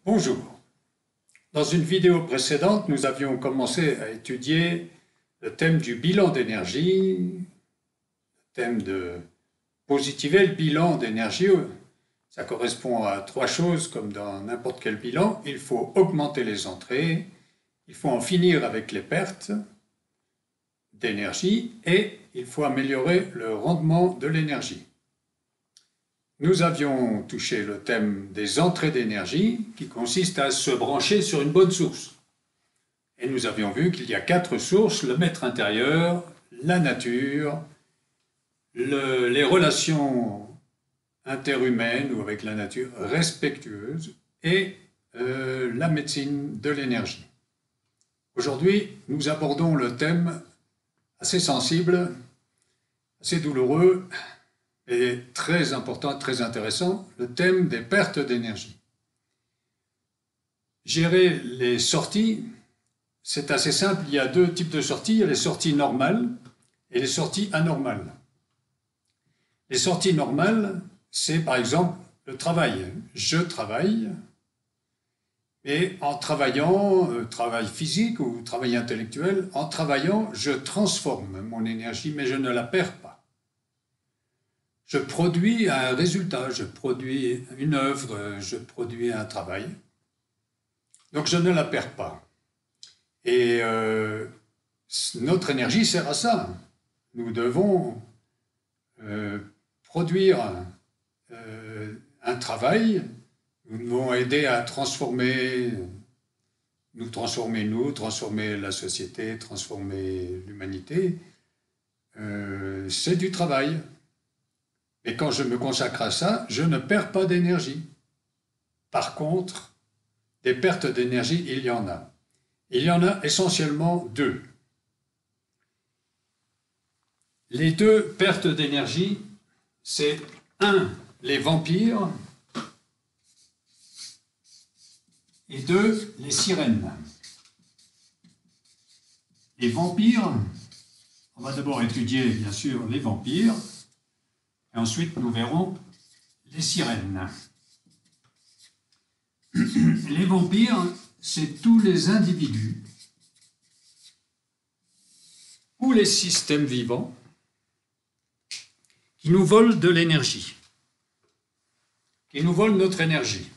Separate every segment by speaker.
Speaker 1: Bonjour. Dans une vidéo précédente, nous avions commencé à étudier le thème du bilan d'énergie, le thème de positiver le bilan d'énergie. Ça correspond à trois choses comme dans n'importe quel bilan. Il faut augmenter les entrées, il faut en finir avec les pertes d'énergie et il faut améliorer le rendement de l'énergie. Nous avions touché le thème des entrées d'énergie qui consiste à se brancher sur une bonne source. Et nous avions vu qu'il y a quatre sources: le maître intérieur, la nature, les relations interhumaines ou avec la nature respectueuses et la médecine de l'énergie. Aujourd'hui, nous abordons le thème assez sensible, assez douloureux, et très important, très intéressant, le thème des pertes d'énergie. Gérer les sorties, c'est assez simple. Il y a deux types de sorties. Il y a les sorties normales et les sorties anormales. Les sorties normales, c'est par exemple le travail. Je travaille, et en travaillant, travail physique ou travail intellectuel, en travaillant, je transforme mon énergie, mais je ne la perds pas. Je produis un résultat, je produis une œuvre, je produis un travail. Donc je ne la perds pas. Et notre énergie sert à ça. Nous devons produire un travail, nous devons aider à transformer transformer la société, transformer l'humanité. C'est du travail. Et quand je me consacre à ça, je ne perds pas d'énergie. Par contre, des pertes d'énergie, il y en a. Il y en a essentiellement deux. Les deux pertes d'énergie, c'est un, les vampires, et deux, les sirènes. Les vampires, on va d'abord étudier bien sûr les vampires, et ensuite, nous verrons les sirènes. Les vampires, c'est tous les individus ou les systèmes vivants qui nous volent de l'énergie, qui nous volent notre énergie.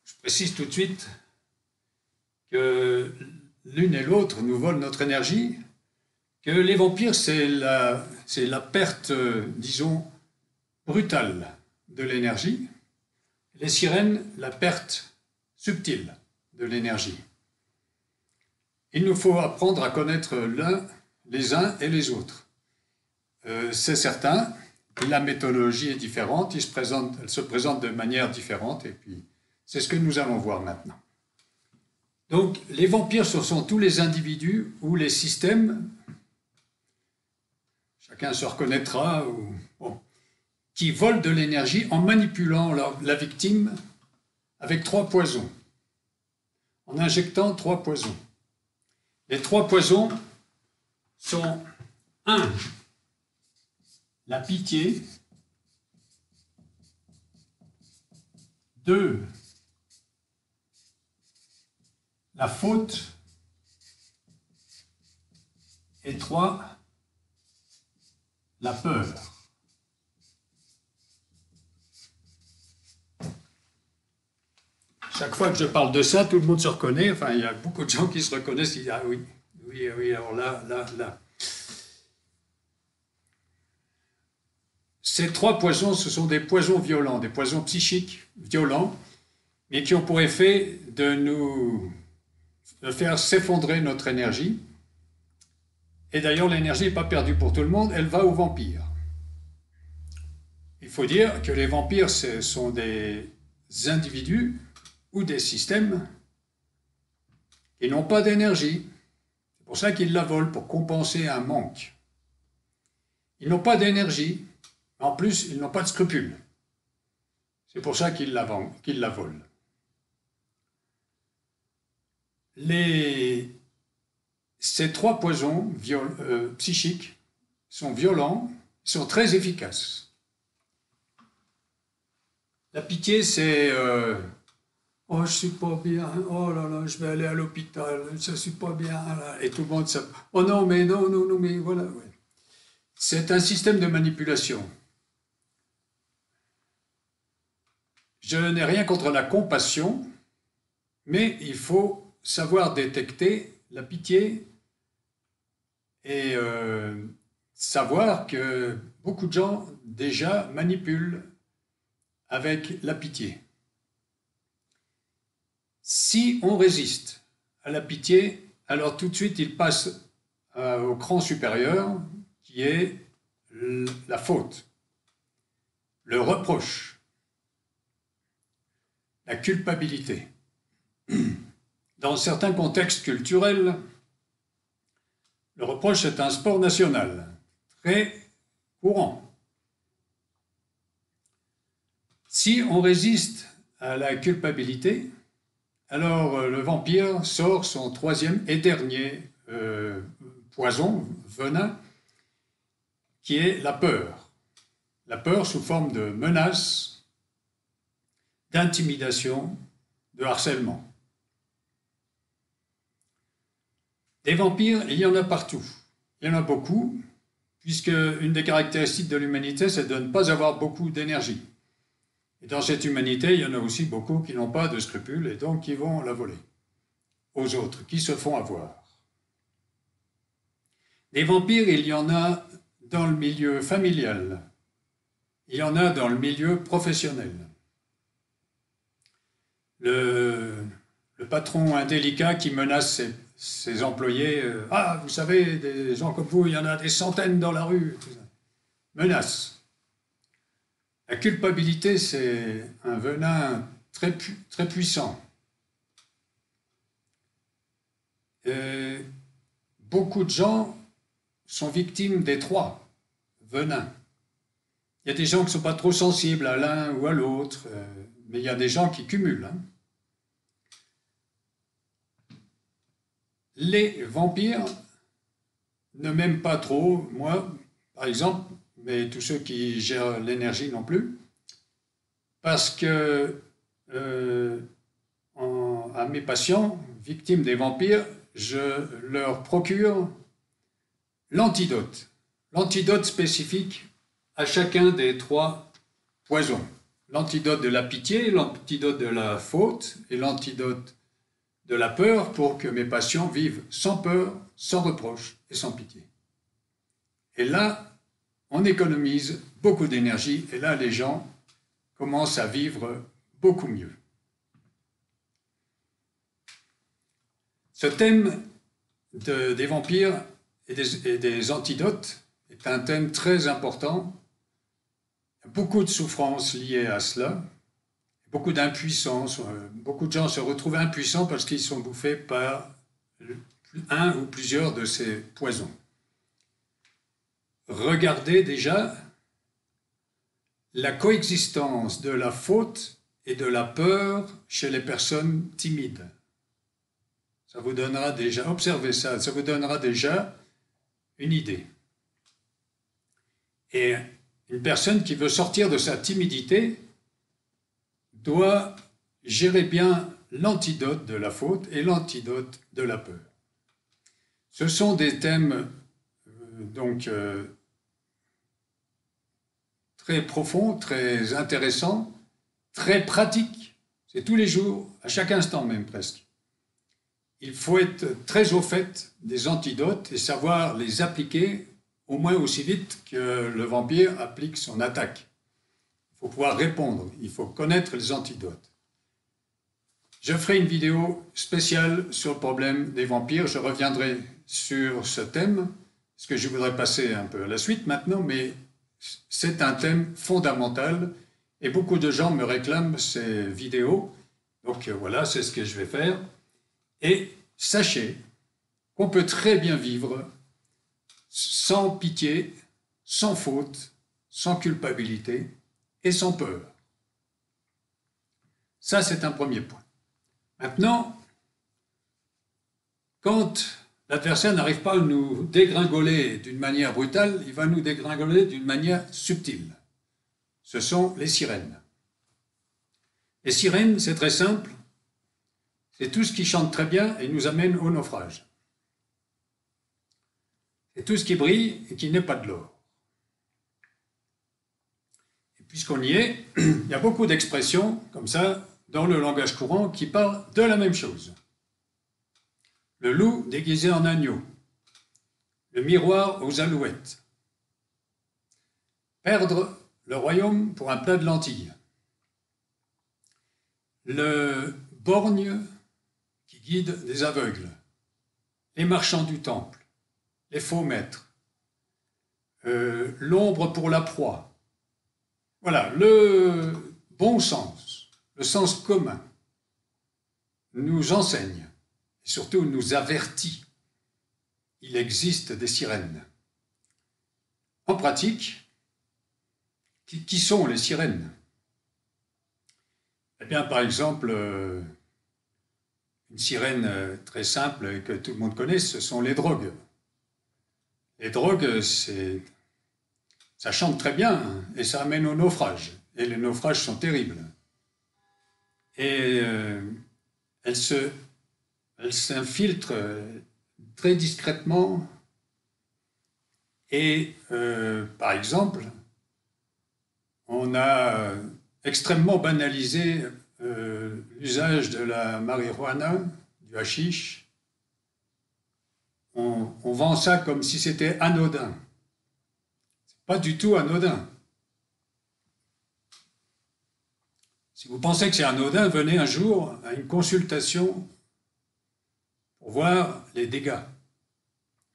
Speaker 1: Je précise tout de suite que l'une et l'autre nous volent notre énergie, que les vampires, c'est la perte, disons, brutale de l'énergie. Les sirènes, la perte subtile de l'énergie. Il nous faut apprendre à connaître les uns et les autres. C'est certain, la méthodologie est différente, elle se présente de manière différente, et puis c'est ce que nous allons voir maintenant. Donc, les vampires, ce sont tous les individus ou les systèmes, chacun se reconnaîtra, qui volent de l'énergie en manipulant la victime avec trois poisons, en injectant trois poisons. Les trois poisons sont 1. La pitié, 2. La faute, et 3. La peur. Chaque fois que je parle de ça, tout le monde se reconnaît. Enfin, il y a beaucoup de gens qui se reconnaissent. Ils disent, ah oui, alors là. Ces trois poisons, ce sont des poisons violents, des poisons psychiques violents, mais qui ont pour effet de faire s'effondrer notre énergie. Et d'ailleurs, l'énergie n'est pas perdue pour tout le monde, elle va aux vampires. Il faut dire que les vampires, ce sont des individus ou des systèmes qui n'ont pas d'énergie. C'est pour ça qu'ils la volent, pour compenser un manque. Ils n'ont pas d'énergie. En plus, ils n'ont pas de scrupules. C'est pour ça qu'ils la volent. Ces trois poisons psychiques sont violents, sont très efficaces. La pitié, c'est oh, je suis pas bien, oh là là, je vais aller à l'hôpital, je suis pas bien, là. Et tout le monde, oh non, mais non, non, non, mais voilà. Ouais. C'est un système de manipulation. Je n'ai rien contre la compassion, mais il faut savoir détecter la pitié et savoir que beaucoup de gens déjà manipulent avec la pitié. Si on résiste à la pitié, alors tout de suite il passe au cran supérieur qui est la faute, le reproche, la culpabilité. Dans certains contextes culturels, le reproche est un sport national, très courant. Si on résiste à la culpabilité, alors le vampire sort son troisième et dernier poison, venin, qui est la peur. La peur sous forme de menace, d'intimidation, de harcèlement. Des vampires, il y en a partout. Il y en a beaucoup, puisque une des caractéristiques de l'humanité, c'est de ne pas avoir beaucoup d'énergie. Et dans cette humanité, il y en a aussi beaucoup qui n'ont pas de scrupules et donc qui vont la voler aux autres, qui se font avoir. Des vampires, il y en a dans le milieu familial. Il y en a dans le milieu professionnel. Le patron indélicat qui menace ses employés. Ah, vous savez, des gens comme vous, il y en a des centaines dans la rue. Tout ça. Menace. La culpabilité, c'est un venin très puissant. Beaucoup de gens sont victimes des trois venins. Il y a des gens qui ne sont pas trop sensibles à l'un ou à l'autre, mais il y a des gens qui cumulent. Hein. Les vampires ne m'aiment pas trop, moi, par exemple, mais tous ceux qui gèrent l'énergie non plus, parce que à mes patients, victimes des vampires, je leur procure l'antidote spécifique à chacun des trois poisons. L'antidote de la pitié, l'antidote de la faute et l'antidote de la peur pour que mes patients vivent sans peur, sans reproche et sans pitié. Et là, on économise beaucoup d'énergie et là, les gens commencent à vivre beaucoup mieux. Ce thème des vampires et des antidotes est un thème très important. Il y a beaucoup de souffrances liées à cela, beaucoup d'impuissance. Beaucoup de gens se retrouvent impuissants parce qu'ils sont bouffés par un ou plusieurs de ces poisons. Regardez déjà la coexistence de la faute et de la peur chez les personnes timides. Ça vous donnera déjà, observez ça, ça vous donnera déjà une idée. Et une personne qui veut sortir de sa timidité doit gérer bien l'antidote de la faute et l'antidote de la peur. Ce sont des thèmes très profonds, très intéressants, très pratiques. C'est tous les jours, à chaque instant même presque. Il faut être très au fait des antidotes et savoir les appliquer au moins aussi vite que le vampire applique son attaque. Il faut pouvoir répondre, il faut connaître les antidotes. Je ferai une vidéo spéciale sur le problème des vampires. Je reviendrai sur ce thème, parce que je voudrais passer un peu à la suite maintenant, mais c'est un thème fondamental et beaucoup de gens me réclament ces vidéos. Donc voilà, c'est ce que je vais faire. Et sachez qu'on peut très bien vivre sans pitié, sans faute, sans culpabilité et sans peur. Ça, c'est un premier point. Maintenant, quand l'adversaire n'arrive pas à nous dégringoler d'une manière brutale, il va nous dégringoler d'une manière subtile. Ce sont les sirènes. Les sirènes, c'est très simple. C'est tout ce qui chante très bien et nous amène au naufrage. C'est tout ce qui brille et qui n'est pas de l'or. Et puisqu'on y est, il y a beaucoup d'expressions comme ça dans le langage courant qui parlent de la même chose. Le loup déguisé en agneau, le miroir aux alouettes, perdre le royaume pour un plat de lentilles, le borgne qui guide des aveugles, les marchands du temple, les faux maîtres, l'ombre pour la proie. Voilà, le bon sens, le sens commun nous enseigne et surtout nous avertit. Il existe des sirènes. En pratique, qui sont les sirènes? Eh bien, par exemple, une sirène très simple et que tout le monde connaît, ce sont les drogues. Les drogues, ça chante très bien et ça amène au naufrage. Et les naufrages sont terribles. Et elles s'infiltrent très discrètement. Et par exemple, on a extrêmement banalisé l'usage de la marijuana, du hashish. On vend ça comme si c'était anodin. C'est pas du tout anodin. Si vous pensez que c'est anodin, venez un jour à une consultation pour voir les dégâts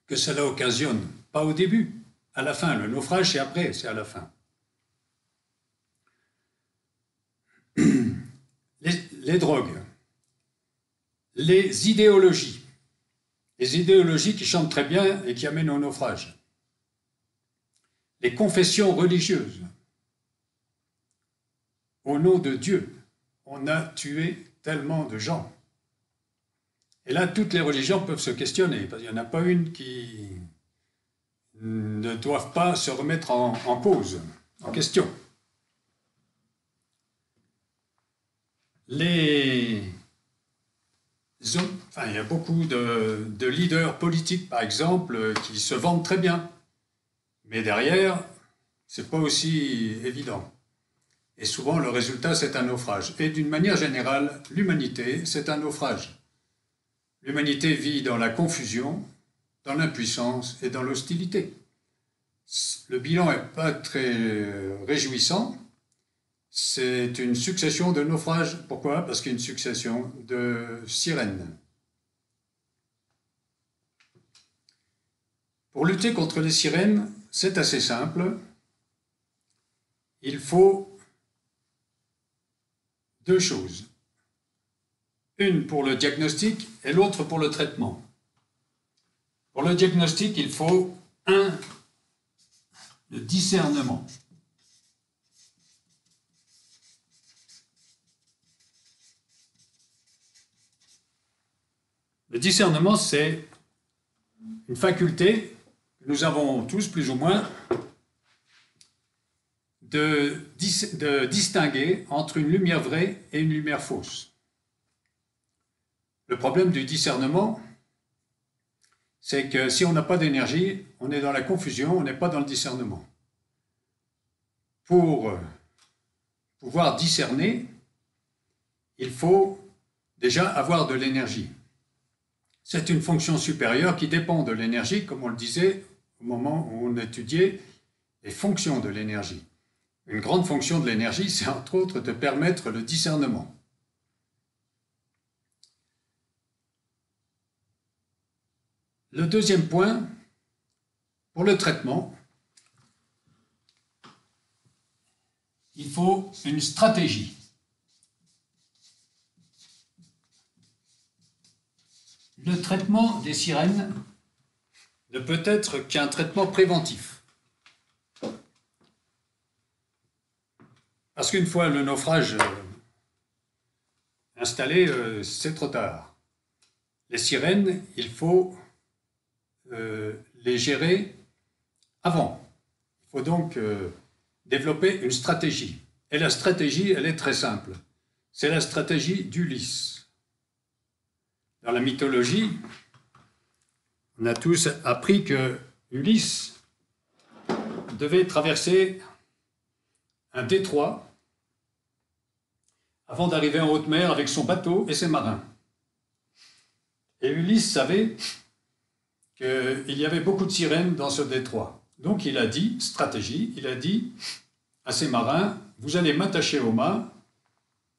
Speaker 1: que cela occasionne. Pas au début, à la fin. Le naufrage, c'est après, c'est à la fin. Les drogues, les idéologies qui chantent très bien et qui amènent au naufrage, les confessions religieuses. Au nom de Dieu, on a tué tellement de gens. Et là, toutes les religions peuvent se questionner, parce qu'il n'y en a pas une qui ne doivent pas se remettre en cause, en question. Il y a beaucoup de leaders politiques, par exemple, qui se vendent très bien. Mais derrière, c'est pas aussi évident. Et souvent, le résultat, c'est un naufrage. Et d'une manière générale, l'humanité, c'est un naufrage. L'humanité vit dans la confusion, dans l'impuissance et dans l'hostilité. Le bilan n'est pas très réjouissant. C'est une succession de naufrages. Pourquoi? Parce qu'il y a une succession de sirènes. Pour lutter contre les sirènes, c'est assez simple. Il faut deux choses. Une pour le diagnostic et l'autre pour le traitement. Pour le diagnostic, il faut le discernement. Le discernement, c'est une faculté que nous avons tous, plus ou moins, de distinguer entre une lumière vraie et une lumière fausse. Le problème du discernement, c'est que si on n'a pas d'énergie, on est dans la confusion, on n'est pas dans le discernement. Pour pouvoir discerner, il faut déjà avoir de l'énergie. C'est une fonction supérieure qui dépend de l'énergie, comme on le disait au moment où on étudiait les fonctions de l'énergie. Une grande fonction de l'énergie, c'est entre autres de permettre le discernement. Le deuxième point, pour le traitement, il faut une stratégie. Le traitement des sirènes ne peut être qu'un traitement préventif. Parce qu'une fois le naufrage installé, c'est trop tard. Les sirènes, il faut les gérer avant. Il faut donc développer une stratégie. Et la stratégie, elle est très simple. c'est la stratégie d'Ulysse. Dans la mythologie, on a tous appris que Ulysse devait traverser un détroit avant d'arriver en haute mer avec son bateau et ses marins. Et Ulysse savait qu'il y avait beaucoup de sirènes dans ce détroit. Donc il a dit, stratégie, il a dit à ses marins, vous allez m'attacher au mât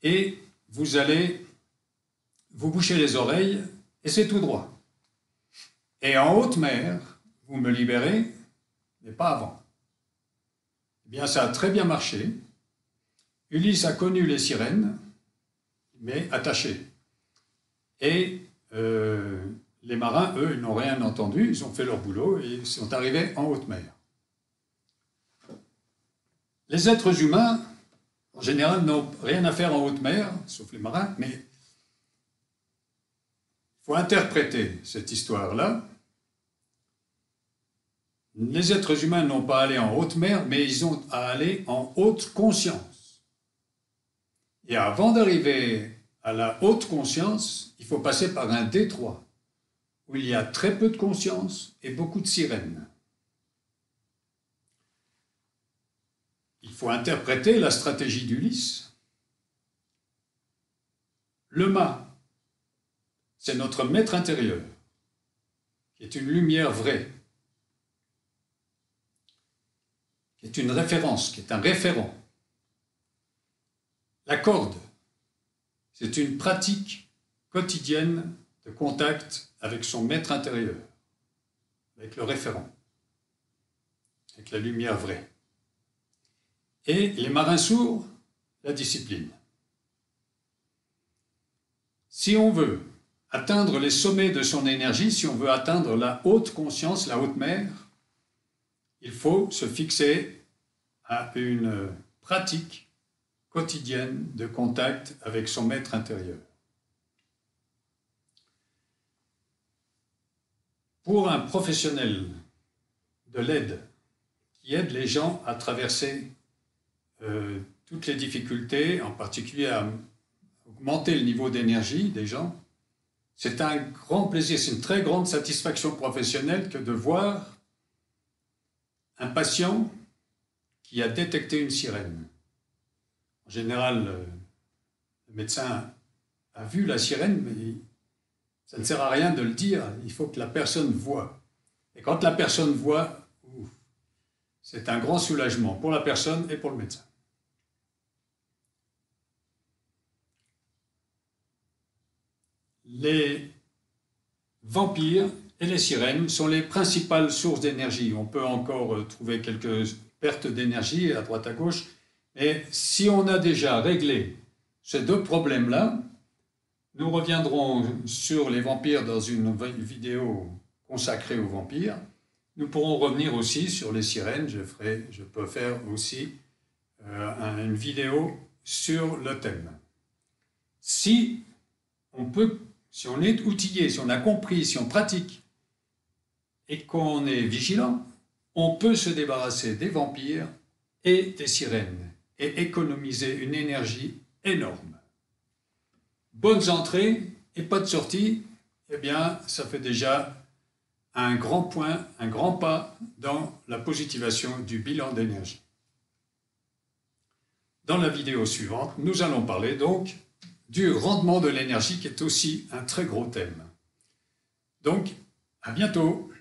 Speaker 1: et vous allez vous boucher les oreilles et c'est tout droit. Et en haute mer, vous me libérez, mais pas avant. Eh bien, ça a très bien marché. Ulysse a connu les sirènes, mais attachées. Et les marins, eux, ils n'ont rien entendu, ils ont fait leur boulot et ils sont arrivés en haute mer. Les êtres humains, en général, n'ont rien à faire en haute mer, sauf les marins, mais il faut interpréter cette histoire-là. Les êtres humains n'ont pas à aller en haute mer, mais ils ont à aller en haute conscience. Et avant d'arriver à la haute conscience, il faut passer par un détroit, où il y a très peu de conscience et beaucoup de sirènes. Il faut interpréter la stratégie d'Ulysse. Le mât, c'est notre maître intérieur, qui est une lumière vraie, qui est une référence, qui est un référent. La corde, c'est une pratique quotidienne de contact avec son maître intérieur, avec le référent, avec la lumière vraie. Et les marins sourds, la discipline. Si on veut atteindre les sommets de son énergie, si on veut atteindre la haute conscience, la haute mer, il faut se fixer à une pratique quotidienne de contact avec son maître intérieur. Pour un professionnel de l'aide qui aide les gens à traverser toutes les difficultés, en particulier à augmenter le niveau d'énergie des gens, c'est un grand plaisir, c'est une très grande satisfaction professionnelle que de voir un patient qui a détecté une sirène. En général, le médecin a vu la sirène, mais ça ne sert à rien de le dire, il faut que la personne voie. Et quand la personne voit, c'est un grand soulagement pour la personne et pour le médecin. Les vampires et les sirènes sont les principales sources d'énergie. On peut encore trouver quelques pertes d'énergie à droite à gauche, mais si on a déjà réglé ces deux problèmes-là, nous reviendrons sur les vampires dans une vidéo consacrée aux vampires. Nous pourrons revenir aussi sur les sirènes. Je peux faire aussi une vidéo sur le thème. Si on est outillé, si on a compris, si on pratique et qu'on est vigilant, on peut se débarrasser des vampires et des sirènes et économiser une énergie énorme. Bonnes entrées et pas de sortie, eh bien, ça fait déjà un grand point, un grand pas dans la positivation du bilan d'énergie. Dans la vidéo suivante, nous allons parler donc du rendement de l'énergie qui est aussi un très gros thème. Donc, à bientôt!